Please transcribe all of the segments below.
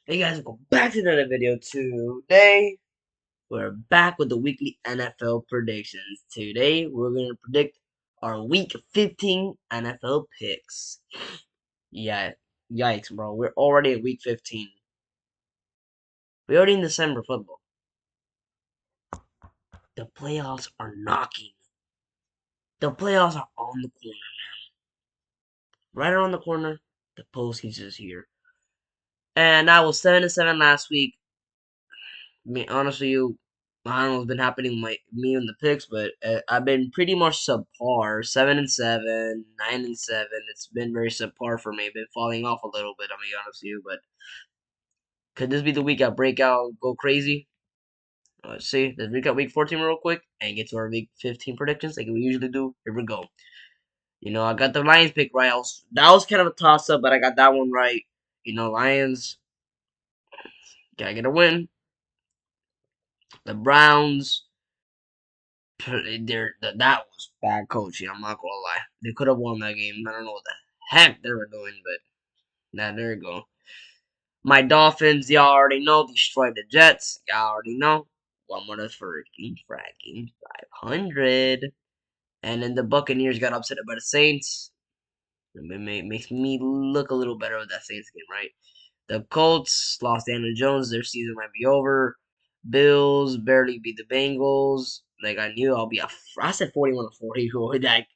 Hey guys, welcome back to another video. Today, we're back with the weekly NFL predictions. Today, we're going to predict our Week 15 NFL picks. Yeah, yikes, bro. We're already at Week 15. We're already in December football. The playoffs are knocking. The playoffs are on the corner. Right around the corner, the postseason is here. And I was 7-7 last week. Honestly, I don't know what's been happening with me and the picks, but I've been pretty much subpar. 7-7, 9-7. It's been very subpar for me. Been falling off a little bit. I'm gonna be honest with you, but could this be the week I break out, go crazy? Let's see. Let's recap week 14 real quick and get to our week 15 predictions like we usually do. Here we go. I got the Lions pick right. That was kind of a toss up, but I got that one right. Lions gotta get a win. The Browns. That was bad coaching. I'm not gonna lie. They could have won that game. I don't know what the heck they were doing, but there you go. My Dolphins, y'all already know, destroyed the Jets. Y'all already know. One more to freaking fracking 500. And then the Buccaneers got upset by the Saints. It makes me look a little better with that Saints game, right? The Colts lost Daniel Jones. Their season might be over. Bills barely beat the Bengals. Like I knew I said 41-40. Like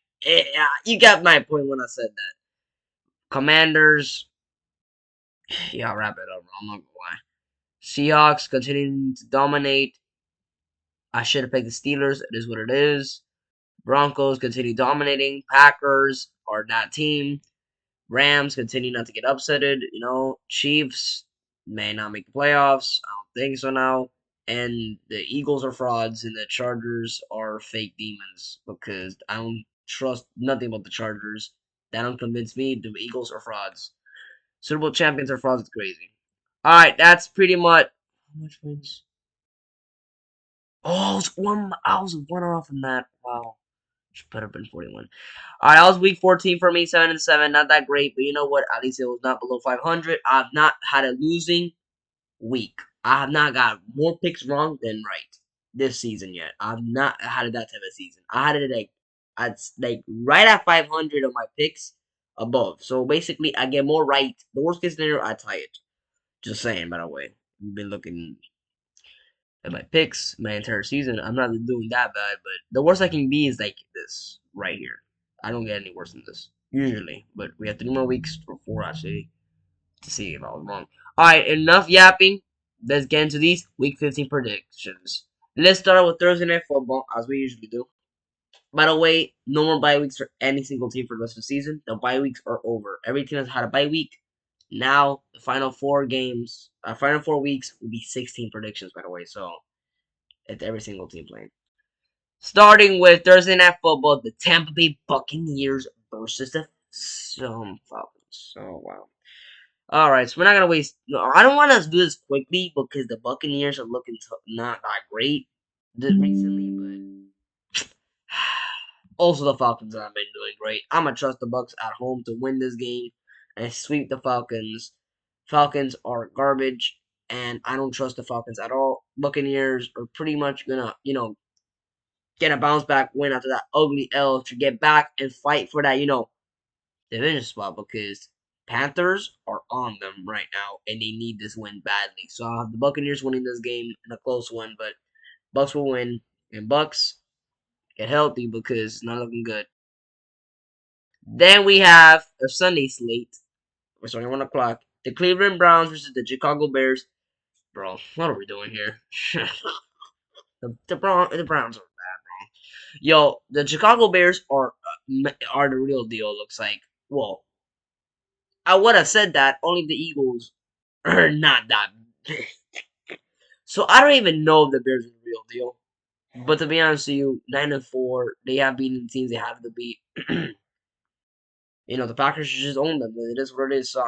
you got my point when I said that. Commanders. Yeah, wrap it up. I'm not gonna lie. Seahawks continuing to dominate. I should have picked the Steelers. It is what it is. Broncos continue dominating. Packers are that team. Rams continue not to get upsetted. Chiefs may not make the playoffs. I don't think so now. And the Eagles are frauds, and the Chargers are fake demons because I don't trust nothing about the Chargers. That don't convince me. The Eagles are frauds. Super Bowl champions are frauds. It's crazy. All right, that's pretty much. How much wins? Oh, I was one off from that. Wow. Should put up in 41. Alright, that was week 14 for me, 7-7. Not that great, but you know what? At least it was not below 500. I've not had a losing week. I have not got more picks wrong than right this season yet. I've not had that type of season. I had it like right at 500 of my picks above. So basically, I get more right. The worst case scenario, I tie it. Just saying, by the way. You've been looking at my picks my entire season. I'm not doing that bad, but the worst I can be is like this right here. I don't get any worse than this usually, but we have 3 more weeks or 4 actually to see if I was wrong. All right, enough yapping. Let's get into these week 15 predictions. Let's start with Thursday Night Football as we usually do. By the way, no more bye weeks for any single team for the rest of the season. The bye weeks are over. Every team has had a bye week. Now the final 4 games, final 4 weeks will be 16 predictions. By the way, so it's every single team playing. Starting with Thursday Night Football, the Tampa Bay Buccaneers versus the Falcons. So, wow. Alright, so we're not going to waste. No, I don't want to do this quickly because the Buccaneers are looking not that great recently, but also the Falcons have been doing great. I'm going to trust the Bucks at home to win this game and sweep the Falcons. Falcons are garbage, and I don't trust the Falcons at all. Buccaneers are pretty much going to, get a bounce back win after that ugly L to get back and fight for that, division spot because Panthers are on them right now and they need this win badly. So I'll have the Buccaneers winning this game in a close one, but Bucks will win. And Bucks get healthy because it's not looking good. Then we have a Sunday slate. It's only 1 o'clock. The Cleveland Browns versus the Chicago Bears. Bro, what are we doing here? the Browns are Yo, the Chicago Bears are the real deal. Looks like. Well, I would have said that only the Eagles are not that big. So I don't even know if the Bears are the real deal. But to be honest with you, 9-4, they have beaten the teams they have to beat. The Packers should just own them. It is what it is. So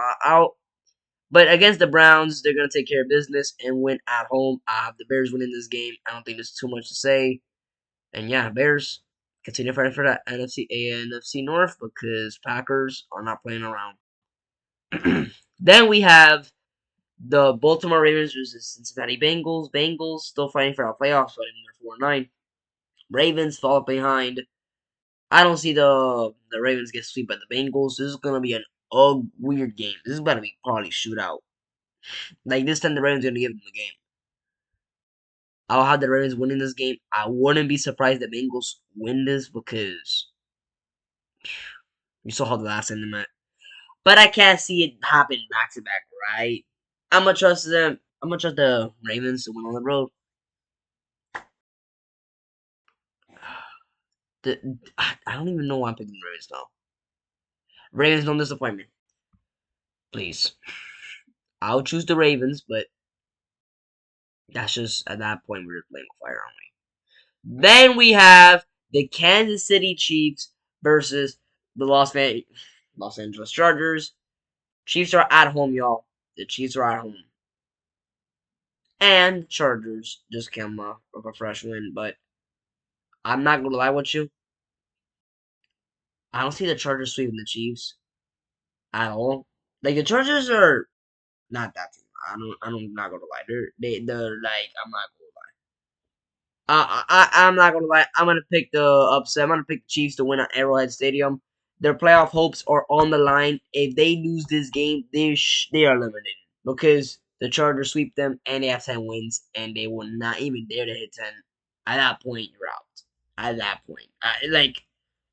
but against the Browns, they're gonna take care of business and win at home. I have the Bears winning this game. I don't think there's too much to say. And yeah, Bears continue fighting for that NFC North because Packers are not playing around. Then we have The Baltimore Ravens versus Cincinnati Bengals. Bengals still fighting for our playoffs, but they're 4-9. Ravens fall behind. I don't see the Ravens get swept by the Bengals. This is gonna be a weird game. This is gonna be probably shootout. Like this time, the Ravens gonna give them the game. I'll have the Ravens winning this game. I wouldn't be surprised the Bengals win this because you saw how the last time they met. But I can't see it happen back to back, right? I'm gonna trust them. I'm gonna trust the Ravens to win on the road. I don't even know why I'm picking the Ravens now. Ravens, don't disappoint me, please. I'll choose the Ravens, but that's just at that point we're playing with fire, aren't we? Then we have the Kansas City Chiefs versus the Los Angeles Chargers. Chiefs are at home, y'all. The Chiefs are at home. And Chargers just came off of a fresh win, but I'm not gonna lie with you. I don't see the Chargers sweeping the Chiefs at all. Like the Chargers are not that team. I'm not gonna lie. They're like I'm not gonna lie. I'm not gonna lie. I'm gonna pick the upset. I'm gonna pick the Chiefs to win at Arrowhead Stadium. Their playoff hopes are on the line. If they lose this game, they are eliminated because the Chargers sweep them and they have 10 wins, and they will not even dare to hit 10. At that point, you're out. At that point, like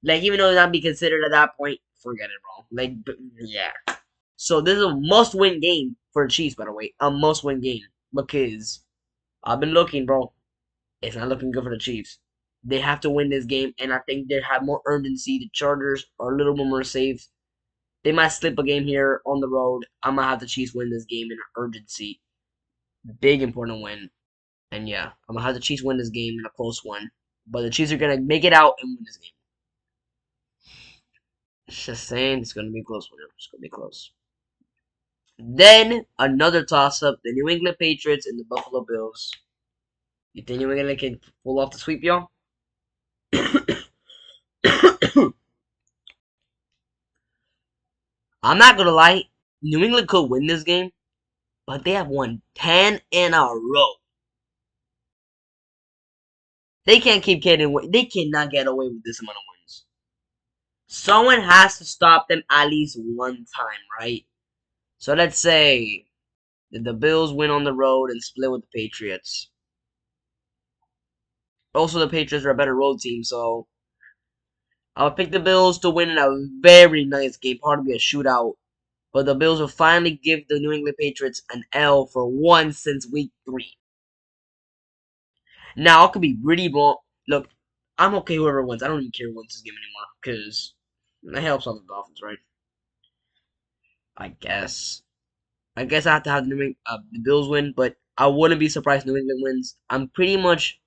even though not be considered at that point, forget it, bro. Yeah. So this is a must-win game for the Chiefs, by the way, a must-win game because I've been looking, bro. It's not looking good for the Chiefs. They have to win this game, and I think they have more urgency. The Chargers are a little bit more safe. They might slip a game here on the road. I'm gonna have the Chiefs win this game in urgency. Big important win. And yeah, I'm gonna have the Chiefs win this game in a close one. But the Chiefs are gonna make it out and win this game. Just saying, it's gonna be a close one. It's gonna be close. Then another toss-up: the New England Patriots and the Buffalo Bills. You think New England can pull off the sweep, y'all? I'm not gonna lie. New England could win this game, but they have won 10 in a row. They can't keep getting away. They cannot get away with this amount of wins. Someone has to stop them at least one time, right? So let's say that the Bills win on the road and split with the Patriots. Also, the Patriots are a better road team, so I'll pick the Bills to win in a very nice game. Probably a shootout. But the Bills will finally give the New England Patriots an L for once since week 3. Now, I could be really wrong. Look, I'm okay whoever wins. I don't even care who wins this game anymore. Because it helps out the Dolphins, right? I guess. I guess I have to have the Bills win, but I wouldn't be surprised New England wins. I'm pretty much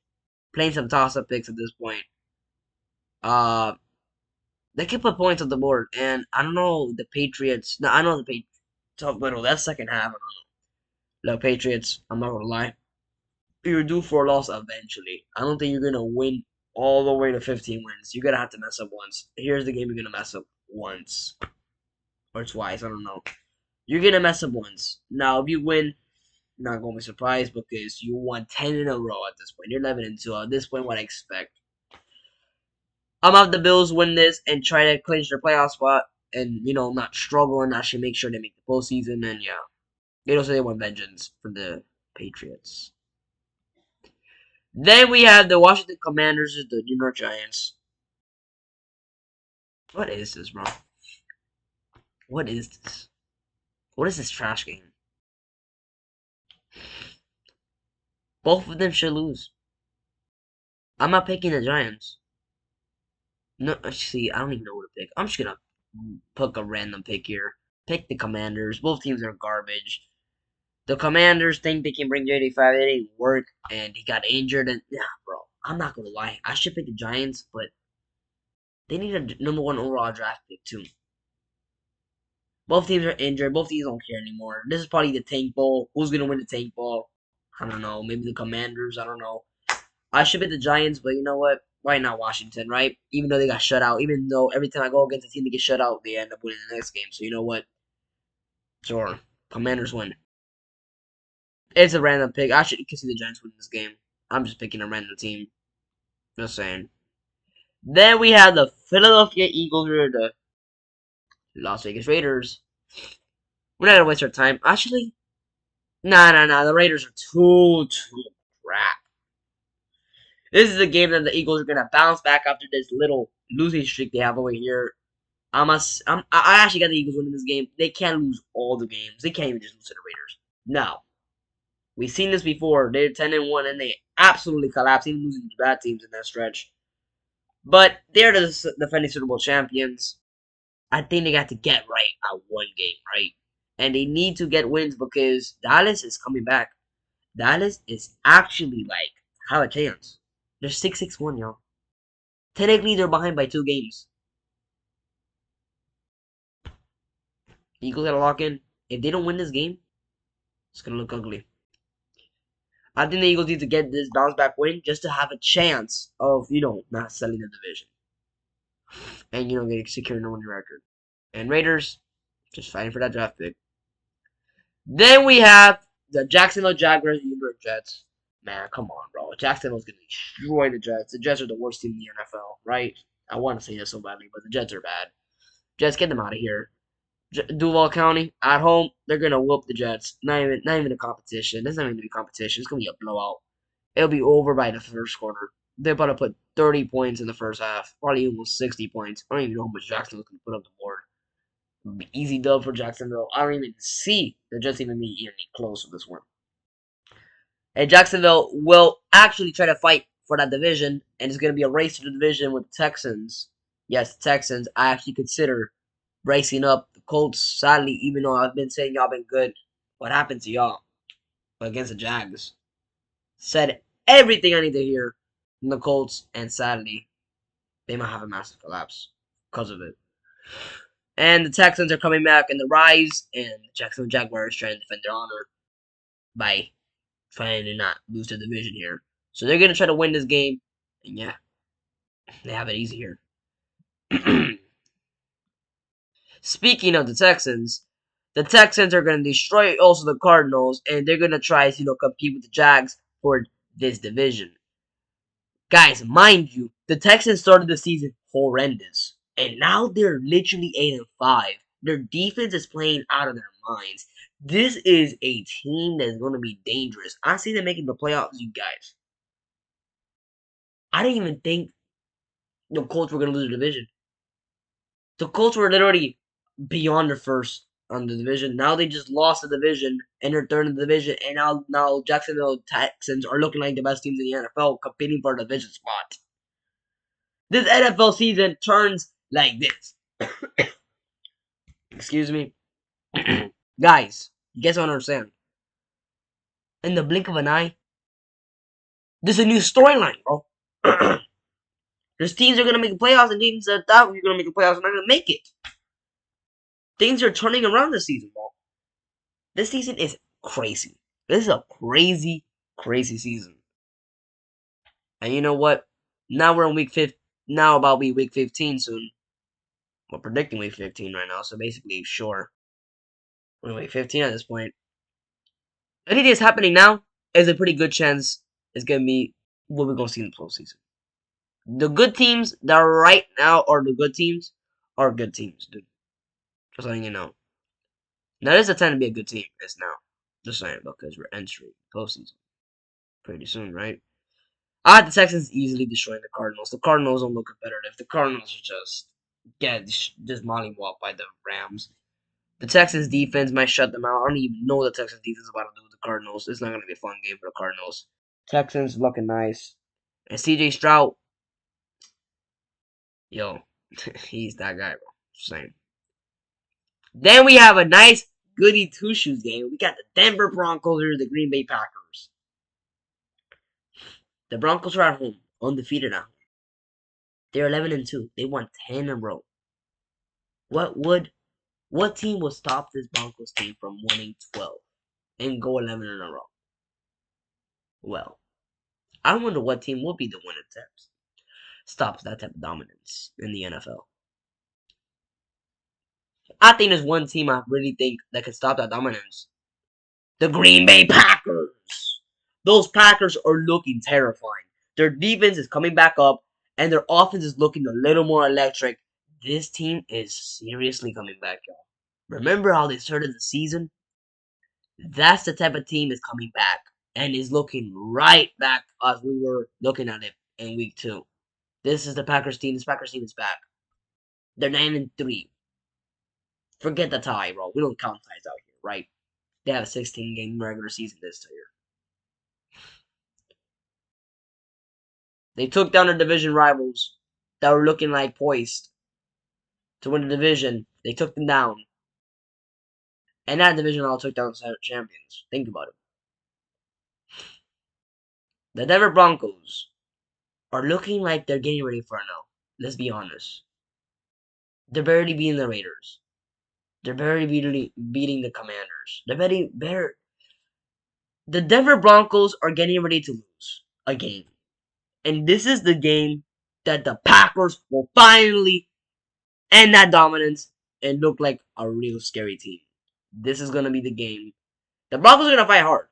playing some toss-up picks at this point. Uh, they can put points on the board, and I don't know the Patriots. No, I know the Patriots. Tough little. That second half, I don't know. The Patriots, I'm not gonna lie. You're due for a loss eventually. I don't think you're gonna win all the way to 15 wins. You're gonna have to mess up once. Here's the game you're gonna mess up once or twice. I don't know. You're gonna mess up once. Now, if you win, not gonna be surprised because you won 10 in a row at this point. You're 11 and 2. At this point, what I expect. I'm gonna have the Bills win this and try to clinch their playoff spot, and not struggle and actually make sure they make the postseason. And yeah, they don't say they want vengeance for the Patriots. Then we have the Washington Commanders and the New York Giants. What is this, bro? What is this? What is this trash game? Both of them should lose. I'm not picking the Giants. No, actually, I don't even know what to pick. I'm just gonna pick a random pick here. Pick the Commanders. Both teams are garbage. The Commanders think they can bring JD5. It didn't work, and he got injured. And yeah, bro, I'm not gonna lie. I should pick the Giants, but they need a number 1 overall draft pick too. Both teams are injured. Both teams don't care anymore. This is probably the tank bowl. Who's gonna win the tank bowl? I don't know. Maybe the Commanders. I don't know. I should pick the Giants, but you know what? Why not Washington, right? Even though they got shut out. Even though every time I go against a team that gets shut out, they end up winning the next game. So you know what? Sure. Commanders win. It's a random pick. Actually, you can see the Giants win this game. I'm just picking a random team. Just saying. Then we have the Philadelphia Eagles or the Las Vegas Raiders. We're not gonna waste our time. Actually, nah. The Raiders are too crap. This is a game that the Eagles are gonna bounce back after this little losing streak they have over here. I actually got the Eagles winning this game. They can't lose all the games. They can't even just lose to the Raiders. No, we've seen this before. They're 10-1 and they absolutely collapse, even losing to bad teams in that stretch. But they're the defending Super Bowl champions. I think they got to get right at one game, right? And they need to get wins because Dallas is coming back. Dallas is actually like have a chance. They're 6-1, y'all. Technically, they're behind by 2 games. Eagles gotta lock in. If they don't win this game, it's gonna look ugly. I think the Eagles need to get this bounce back win just to have a chance of not selling the division and getting securing a winning record. And Raiders just fighting for that draft pick. Then we have the Jacksonville Jaguars and New York Jets. Man, come on, bro. Jacksonville's gonna destroy the Jets. The Jets are the worst team in the NFL, right? I want to say this so badly, but the Jets are bad. Jets, get them out of here. Duval County at home, they're gonna whoop the Jets. Not even a competition. This is not even gonna be competition. It's gonna be a blowout. It'll be over by the first quarter. They're about to put 30 points in the first half, probably almost 60 points. I don't even know how much Jacksonville's gonna put up the board. It'll be easy dub for Jacksonville. I don't even see the Jets even be even close to this one. And Jacksonville will actually try to fight for that division, and it's gonna be a race to the division with the Texans. Yes, the Texans. I actually consider racing up the Colts. Sadly, even though I've been saying y'all been good, what happened to y'all against the Jags? Said everything I need to hear from the Colts, and sadly, they might have a massive collapse because of it. And the Texans are coming back in the rise, and the Jacksonville Jaguars trying to defend their honor by trying to not lose the division here. So they're gonna try to win this game, and yeah, they have it easy here. Speaking of the Texans are gonna destroy also the Cardinals, and they're gonna try to compete with the Jags for this division. Guys, mind you, the Texans started the season horrendous, and now they're literally 8-5. Their defense is playing out of their minds. This is a team that's going to be dangerous. I see them making the playoffs, you guys. I didn't even think the Colts were going to lose the division. The Colts were literally beyond their first on the division. Now they just lost the division and they're third in the division, and now Jacksonville Texans are looking like the best teams in the NFL, competing for a division spot. This NFL season turns like this. Excuse me. Guys, you guys don't understand. In the blink of an eye, there's a new storyline, bro. There's teams that are going to make the playoffs and teams that thought we were going to make the playoffs are not going to make it. Things are turning around this season, bro. This season is crazy. This is a crazy, crazy season. And you know what? Now we're in week 5. Now about to be week 15 soon. We're predicting week 15 right now, so basically, sure. We're in week 15 at this point. Anything that's happening now is a pretty good chance it's going to be what we're going to see in the postseason. The good teams that are right now are the good teams are good teams, dude. Just letting you know. Now, there's a time to be a good team. It's now. Just saying, because we're entering postseason pretty soon, right? I had the Texans easily destroying the Cardinals. The Cardinals don't look competitive. The Cardinals are just mollywopped by the Rams. The Texans defense might shut them out. I don't even know what the Texans defense is about to do with the Cardinals. It's not going to be a fun game for the Cardinals. Texans looking nice. And CJ Stroud, yo, he's that guy, bro. Same. Then we have a nice goody two shoes game. We got the Denver Broncos versus the Green Bay Packers. The Broncos are at home, undefeated now. They're 11-2. They won 10 in a row. What team will stop this Broncos team from winning 12 and go 11 in a row? Well, I wonder what team will be the one that stops that type of dominance in the NFL. I think there's one team I really think that can stop that dominance. The Green Bay Packers. Those Packers are looking terrifying. Their defense is coming back up, and their offense is looking a little more electric. This team is seriously coming back, y'all. Remember how they started the season? That's the type of team is coming back and is looking right back as we were looking at it in week 2. This is the Packers team. This Packers team is back. They're 9-3. Forget the tie, bro. We don't count ties out here, right? They have a 16-game regular season this year. They took down their division rivals that were looking like poised to win the division. They took them down. And that division all took down champions. Think about it. The Denver Broncos are looking like they're getting ready for a no. Let's be honest. They're barely beating the Raiders. They're barely beating the Commanders. The Denver Broncos are getting ready to lose a game. And this is the game that the Packers will finally end that dominance and look like a real scary team. This is going to be the game. The Broncos are going to fight hard.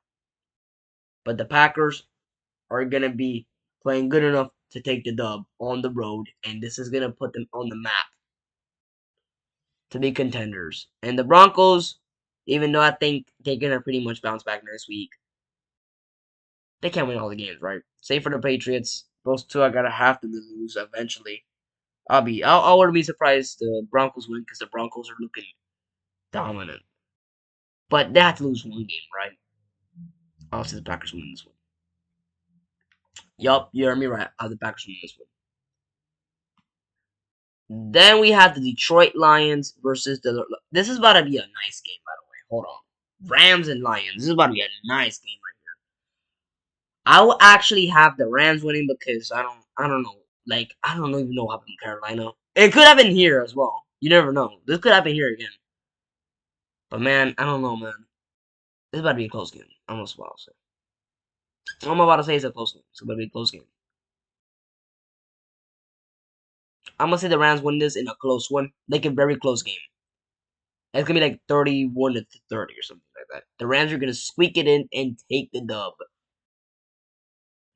But the Packers are going to be playing good enough to take the dub on the road. And this is going to put them on the map to be contenders. And the Broncos, even though I think they're going to pretty much bounce back next week, they can't win all the games, right? Save for the Patriots. Those two are going to have to lose eventually. I wouldn't be surprised the Broncos win because the Broncos are looking dominant. But they have to lose one game, right? I'll say the Packers win this one. Yup, you heard me right. I'll the Packers win this one. Then we have the Detroit Lions versus the. This is about to be a nice game, by the way. Hold on. Rams and Lions. This is about to be a nice game right here. I will actually have the Rams winning because I don't know. Like, I don't even know what happened in Carolina. It could happen here as well. You never know. This could happen here again. But man, I don't know, man. This is about to be a close game. Almost what I'll say. What I'm about to say is a close game. It's about to be a close game. I'm gonna say the Rams win this in a close one, like a very close game. It's gonna be like 31 to 30 or something like that. The Rams are gonna squeak it in and take the dub.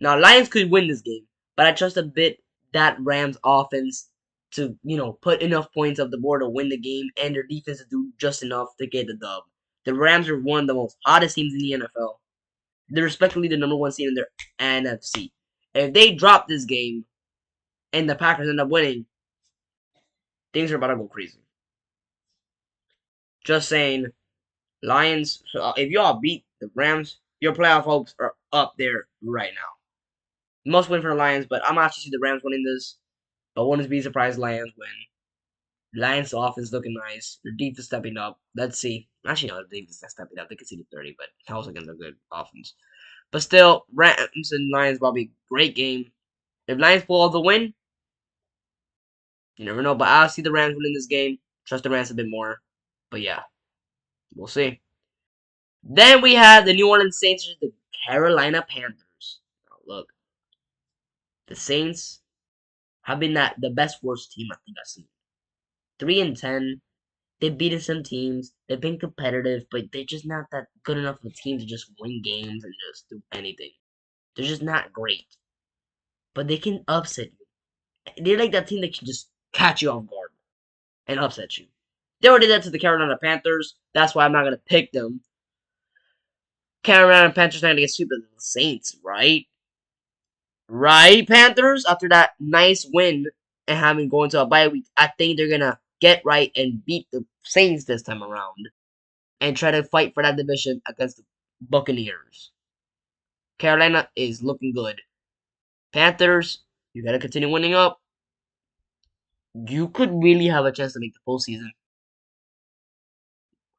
Now Lions could win this game, but I trust a bit that Rams offense to put enough points up the board to win the game, and their defense to do just enough to get the dub. The Rams are one of the most hottest teams in the NFL. They're respectively the number 1 seed in their NFC. If they drop this game and the Packers end up winning, things are about to go crazy. Just saying, Lions, if y'all beat the Rams, your playoff hopes are up there right now. Must win for the Lions, but I'm actually see the Rams winning this. But wouldn't be surprised Lions win. Lions offense looking nice. Their defense stepping up. Let's see. Actually, no, the defense not stepping up. They conceded 30, but that was against a good offense. But still, Rams and Lions will be a great game. If Lions pull off the win, you never know. But I'll see the Rams winning this game. Trust the Rams a bit more. But yeah, we'll see. Then we have the New Orleans Saints versus the Carolina Panthers. Now look, the Saints have been the best worst team I think I've seen. 3-10. They've beaten some teams. They've been competitive, but they're just not that good enough of a team to just win games and just do anything. They're just not great. But they can upset you. They're like that team that can just catch you off guard and upset you. They already did that to the Carolina Panthers. That's why I'm not going to pick them. Carolina Panthers not going to get swept by the Saints, right? Right, Panthers? After that nice win and having going to a bye week, I think they're going to get right and beat the Saints this time around. And try to fight for that division against the Buccaneers. Carolina is looking good. Panthers, you gotta continue winning up. You could really have a chance to make the postseason.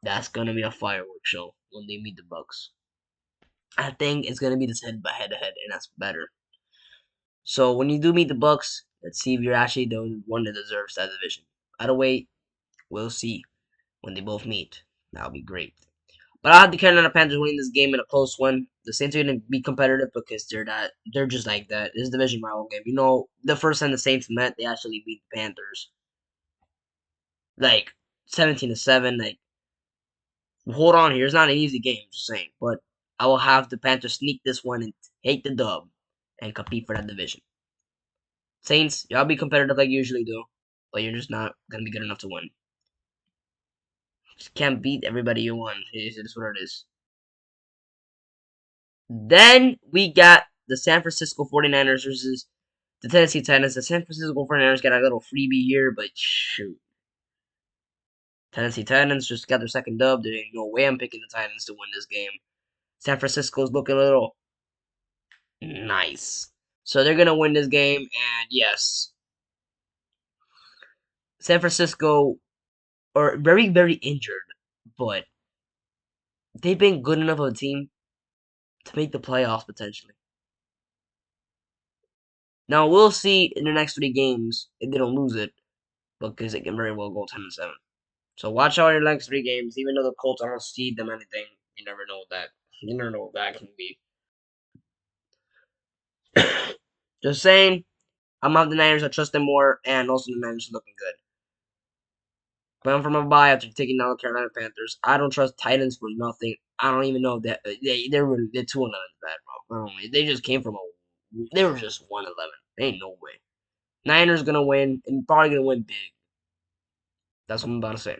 That's gonna be a fireworks show when they meet the Bucks. I think it's gonna be this head to head, and that's better. So when you do meet the Bucks, let's see if you're actually the one that deserves that division. Either way, we'll see when they both meet. That'll be great. But I have the Carolina Panthers winning this game in a close one. The Saints are going to be competitive because they're just like that. This is a division rival game. The first time the Saints met, they actually beat the Panthers. Like 17-7. Like Hold on here. It's not an easy game, just saying. But I will have the Panthers sneak this one and take the dub and compete for that division. Saints, y'all be competitive like you usually do, but you're just not gonna be good enough to win. Just can't beat everybody you won. It is what it is. Then we got the San Francisco 49ers versus the Tennessee Titans. The San Francisco 49ers got a little freebie here, but shoot. Tennessee Titans just got their second dub. There ain't no way I'm picking the Titans to win this game. San Francisco's looking a little nice. So they're going to win this game, and yes, San Francisco are very, very injured, but they've been good enough of a team to make the playoffs potentially. Now we'll see in the next 3 games if they don't lose it, because it can very well go 10-7. So watch out in the next 3 games. Even though the Colts, I don't see them anything. You never know what that. You never know what that can be. Just saying, I'm gonna have the Niners. I trust them more, and also the Niners are looking good. But I'm from a bye after taking down the Carolina Panthers. I don't trust Titans for nothing. I don't even know that they're 2-11 bad, bro. They just came from a. They were just 1-11. Ain't no way. Niners gonna win and probably gonna win big. That's what I'm about to say.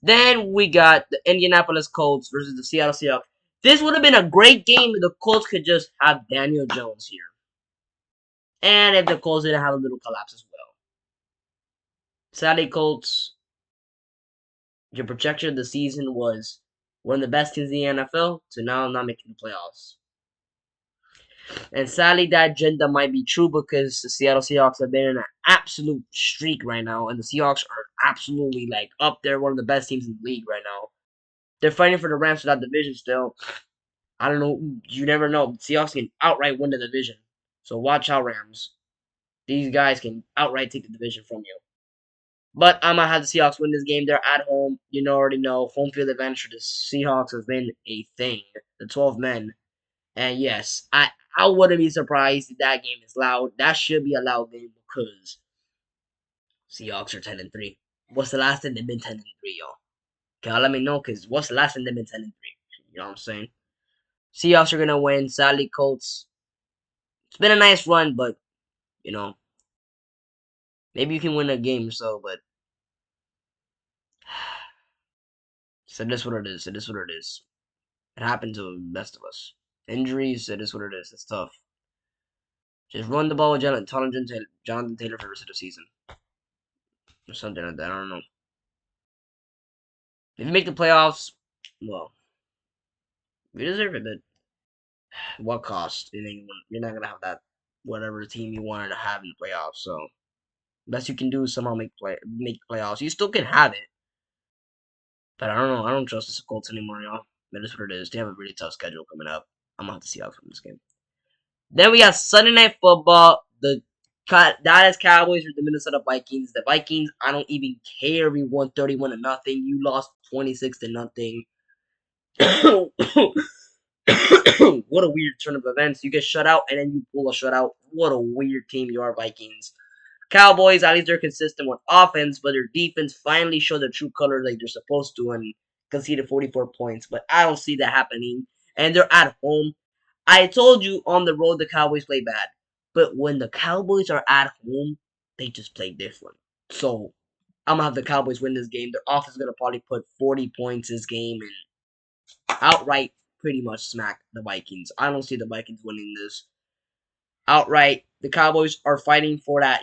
Then we got the Indianapolis Colts versus the Seattle Seahawks. This would have been a great game if the Colts could just have Daniel Jones here. And if the Colts didn't have a little collapse as well. Sadly, Colts, your projection of the season was one of the best teams in the NFL to now not making the playoffs. And sadly, that agenda might be true because the Seattle Seahawks have been in an absolute streak right now. And the Seahawks are absolutely like up there, one of the best teams in the league right now. They're fighting for the Rams for that division still. I don't know. You never know. Seahawks can outright win the division. So watch out, Rams. These guys can outright take the division from you. But I'm going to have the Seahawks win this game. They're at home. You already know. Home field advantage for the Seahawks has been a thing. The 12 men. And yes, I wouldn't be surprised if that game is loud. That should be a loud game because Seahawks are 10-3. What's the last time they've been 10-3, y'all? Can y'all let me know? Because what's the last time they've been 10-3? You know what I'm saying? Seahawks are going to win. Sadly, Colts. It's been a nice run, but, you know, maybe you can win a game or so, but so this what it is. It is what it is. It happened to the best of us. Injuries, it is what it is. It's tough. Just run the ball with Jonathan Taylor for the rest of the season. Or something like that. I don't know. If you make the playoffs, well, you deserve it, but what cost? You're not going to have that whatever team you wanted to have in the playoffs, so best you can do is somehow make playoffs. You still can have it, but I don't know. I don't trust the Colts anymore, y'all. That is what it is. They have a really tough schedule coming up. I'm gonna have to see out from this game. Then we got Sunday Night Football. The Dallas Cowboys with the Minnesota Vikings. The Vikings, I don't even care. We won 31-0. You lost 26-0. What a weird turn of events. You get shut out and then you pull a shutout. What a weird team you are, Vikings. Cowboys, at least they're consistent with offense, but their defense finally showed their true colors like they're supposed to and conceded 44 points. But I don't see that happening. And they're at home. I told you on the road the Cowboys play bad. But when the Cowboys are at home, they just play different. So I'm gonna have the Cowboys win this game. Their offense is gonna probably put 40 points this game and outright pretty much smack the Vikings. I don't see the Vikings winning this outright. The Cowboys are fighting for that,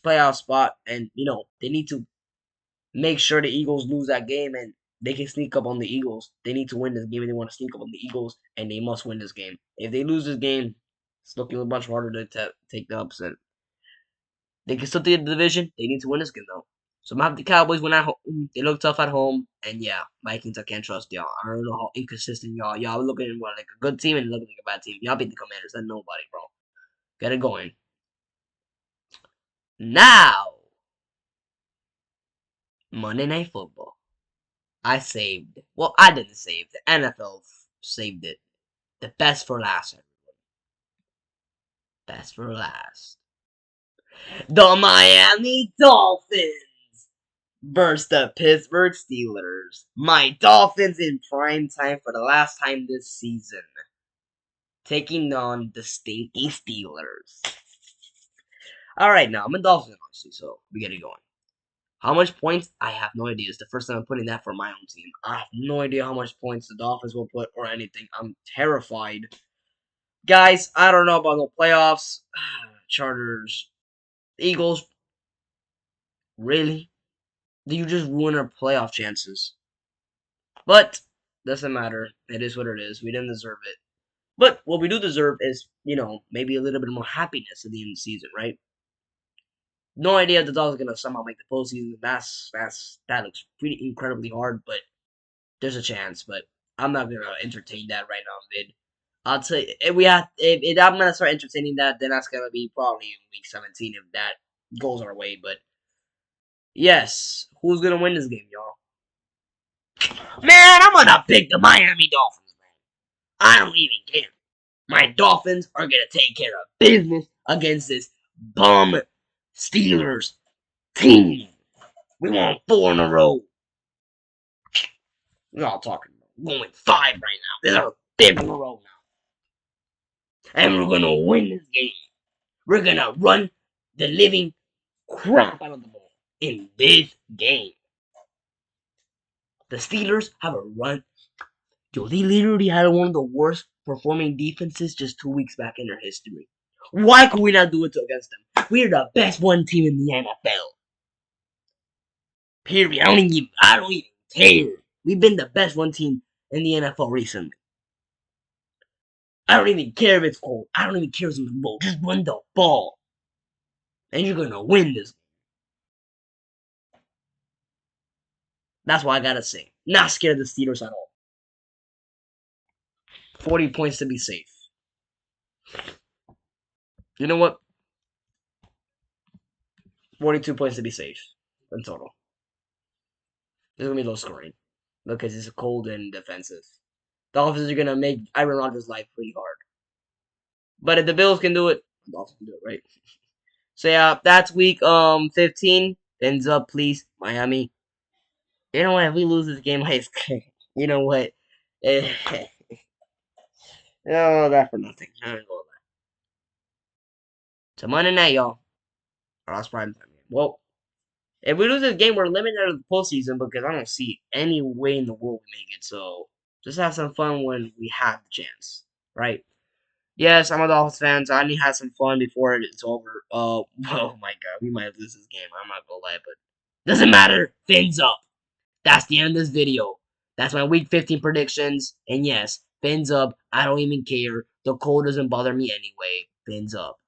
playoff spot, and they need to make sure the Eagles lose that game and they can sneak up on the Eagles. They need to win this game and they want to sneak up on the Eagles, and they must win this game. If they lose this game, it's looking a bunch harder to take the upset. They can still take the division. They need to win this game though. So I'm gonna have the Cowboys win at home. They look tough at home, and yeah, Vikings I can't trust y'all. I don't know how inconsistent y'all. Y'all looking like a good team and looking like a bad team. Y'all beat the Commanders. That's nobody, bro. Get it going. Now, Monday Night Football. I saved. Well, I didn't save. The NFL saved it. The best for last, everyone. Best for last. The Miami Dolphins versus the Pittsburgh Steelers. My Dolphins in prime time for the last time this season, taking on the stinky Steelers. All right, now I'm a Dolphins honestly, so we get it going. How much points? I have no idea. It's the first time I'm putting that for my own team. I have no idea how much points the Dolphins will put or anything. I'm terrified. Guys, I don't know about no playoffs. Chargers. Eagles. Really? Do you just ruin our playoff chances? But, doesn't matter. It is what it is. We didn't deserve it. But what we do deserve is, maybe a little bit more happiness at the end of the season, right? No idea if the Dolphins are gonna somehow make the postseason. That looks pretty incredibly hard, but there's a chance, but I'm not gonna entertain that right now, vid. I'll tell you if I'm gonna start entertaining that, then that's gonna be probably in week 17 if that goes our way. But yes, who's gonna win this game, y'all? Man, I'm gonna pick the Miami Dolphins, man. I don't even care. My Dolphins are gonna take care of business against this bum Steelers team. We won 4 in a row. We're all talking about going 5 right now. This is our 5th in a row now. And we're gonna win this game. We're gonna run the living crap out of the ball in this game. The Steelers have a run. Yo, they literally had one of the worst performing defenses just 2 weeks back in their history. Why could we not do it against them? We're the best one team in the NFL. Period. I don't even care. We've been the best one team in the NFL recently. I don't even care if it's cold. I don't even care if it's in the bowl. Just run the ball. And you're gonna win this. That's why I gotta say. Not scared of the Steelers at all. 40 points to be safe. You know what? 42 points to be safe in total. This is gonna be low scoring because it's cold and defensive. The Dolphins are gonna make Aaron Rodgers' life pretty hard. But if the Bills can do it, the Dolphins can do it, right? So yeah, that's week 15. Ends up, please, Miami. You know what? If we lose this game, you know what? No, that for nothing. I don't know. So Monday night, y'all. Or else prime time. Well, if we lose this game, we're eliminated out of the postseason because I don't see any way in the world we make it. So just have some fun when we have the chance, right? Yes, I'm a Dolphins fan, so I need to have some fun before it's over. Oh my god, we might lose this game. I'm not gonna lie, but doesn't matter. Fins up. That's the end of this video. That's my week 15 predictions. And yes, fins up. I don't even care. The cold doesn't bother me anyway. Fins up.